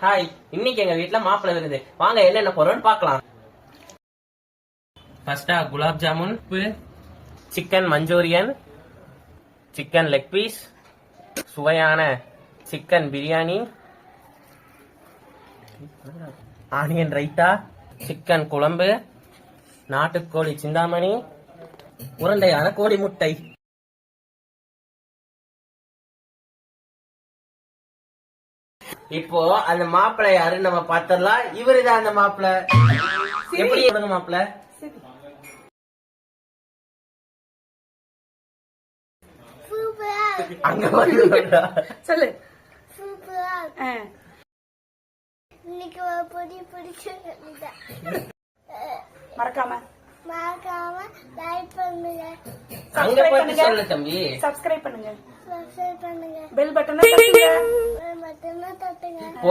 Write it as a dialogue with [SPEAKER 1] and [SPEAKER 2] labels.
[SPEAKER 1] Hi, இன்னைக்கு எங்க வீட்ல மாப்பிள்ளை விருந்து. வாங்க என்னென்ன போறோம்னு பார்க்கலாம். ஃபர்ஸ்டா gulab jamun, chicken manchurian, chicken leg piece, சுவையான chicken biryani, onion raita, chicken குழம்பு, நாட்டுக்கோழி சிந்தாமணி, உருண்டையான கோழி முட்டை. இப்போ அந்த மாப்பிள்ளை யாருன்னு நம்ம பார்த்தரலாம். இவருதான் அந்த மாப்பிள்ளை. எப்படி சொல்லுங்க மாப்பிள்ளை? அங்க சொல்லு.
[SPEAKER 2] இன்னைக்கு
[SPEAKER 3] மறக்காம
[SPEAKER 2] லைக் பண்ணுங்க,
[SPEAKER 1] அங்க போய் சொல்லு தம்பி.
[SPEAKER 3] சப்ஸ்கிரைப் பண்ணுங்க,
[SPEAKER 2] சப்ஸ்கிரைப் பண்ணுங்க,
[SPEAKER 3] பெல் பட்டனை தட்டுங்க.
[SPEAKER 2] பட்டனை தட்டுங்க.